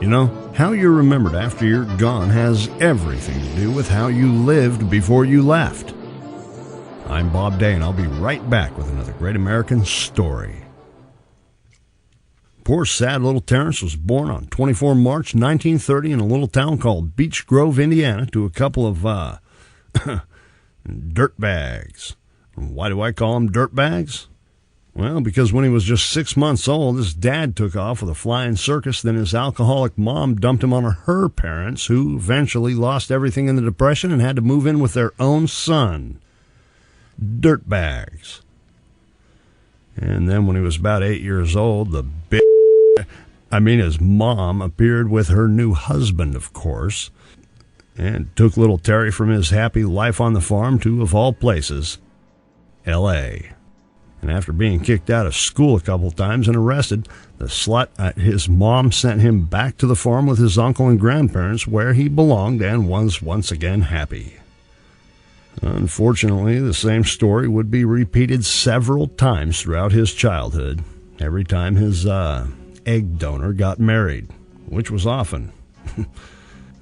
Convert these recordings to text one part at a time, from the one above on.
You know, how you're remembered after you're gone has everything to do with how you lived before you left. I'm Bob Day, and I'll be right back with another great American story. Poor sad little Terrence was born on 24 March 1930 in a little town called Beech Grove, Indiana, to a couple of, dirtbags. Why do I call them dirtbags? Well, because when he was just 6 months old, his dad took off with a flying circus. Then his alcoholic mom dumped him on her parents, who eventually lost everything in the Depression and had to move in with their own son. Dirtbags. And then when he was about 8 years old, his mom appeared with her new husband, of course, and took little Terry from his happy life on the farm to, of all places, L.A. And after being kicked out of school a couple times and arrested, the slut, his mom sent him back to the farm with his uncle and grandparents, where he belonged and was once again happy. Unfortunately, the same story would be repeated several times throughout his childhood, every time his egg donor got married, which was often.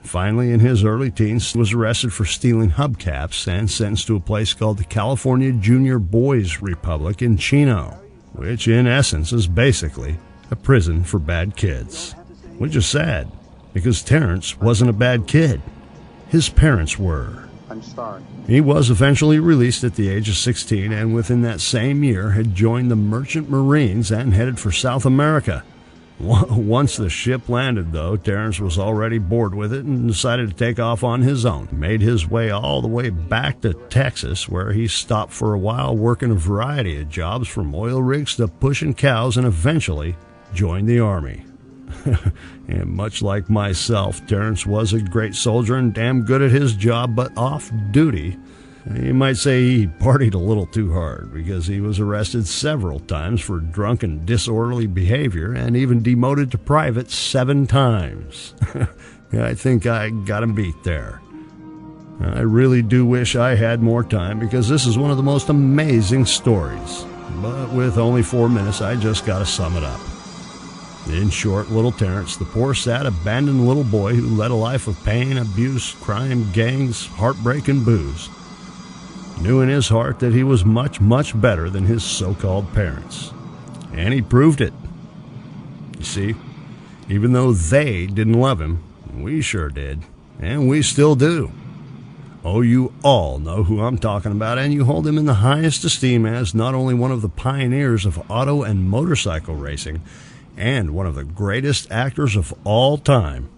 Finally, in his early teens, he was arrested for stealing hubcaps and sentenced to a place called the California Junior Boys Republic in Chino, which in essence is basically a prison for bad kids. Which is sad, because Terrence wasn't a bad kid. His parents were. I'm sorry. He was eventually released at the age of 16, and within that same year had joined the Merchant Marines and headed for South America. Once the ship landed, though, Terrence was already bored with it and decided to take off on his own. Made his way all the way back to Texas, where he stopped for a while working a variety of jobs, from oil rigs to pushing cows, and eventually joined the Army. And much like myself, Terrence was a great soldier and damn good at his job, but off duty, you might say he partied a little too hard, because he was arrested several times for drunk and disorderly behavior and even demoted to private 7 times. I think I got him beat there. I really do wish I had more time, because this is one of the most amazing stories. But with only 4 minutes, I just gotta sum it up. In short, little Terrence, the poor, sad, abandoned little boy who led a life of pain, abuse, crime, gangs, heartbreak, and booze, knew in his heart that he was much, much better than his so-called parents. And he proved it. You see, even though they didn't love him, we sure did, and we still do. Oh, you all know who I'm talking about, and you hold him in the highest esteem as not only one of the pioneers of auto and motorcycle racing, and one of the greatest actors of all time,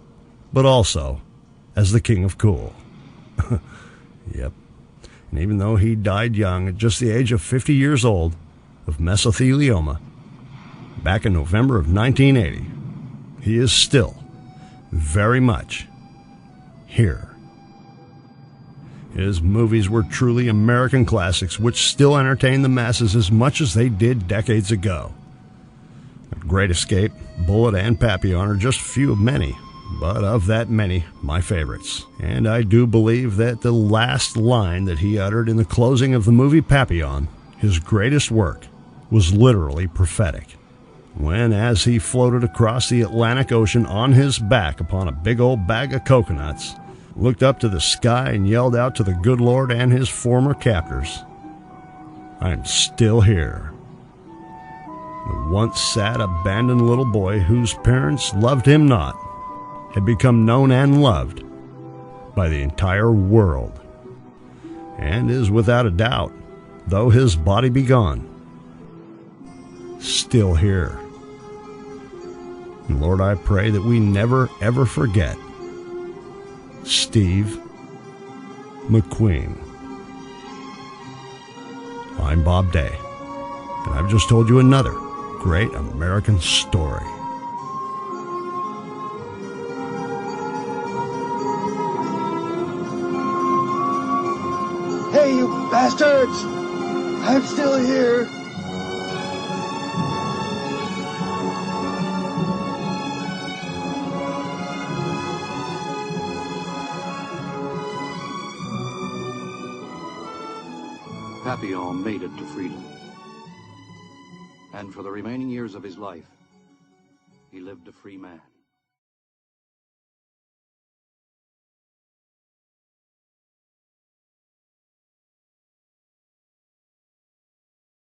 but also as the King of Cool. Yep. And even though he died young, at just the age of 50 years old, of mesothelioma, back in November of 1980, he is still very much here. His movies were truly American classics, which still entertain the masses as much as they did decades ago. Great Escape, Bullet, and Papillon are just a few of many, but of that many, my favorites. And I do believe that the last line that he uttered in the closing of the movie Papillon, his greatest work, was literally prophetic. When, as he floated across the Atlantic Ocean on his back upon a big old bag of coconuts, looked up to the sky and yelled out to the good Lord and his former captors, "I'm still here." The once sad, abandoned little boy whose parents loved him not had become known and loved by the entire world, and is without a doubt, though his body be gone, still here. And Lord, I pray that we never ever forget Steve McQueen. I'm Bob Day, and I've just told you another great American story. Hey, you bastards! I'm still here. Papillon made it to freedom. And for the remaining years of his life, he lived a free man.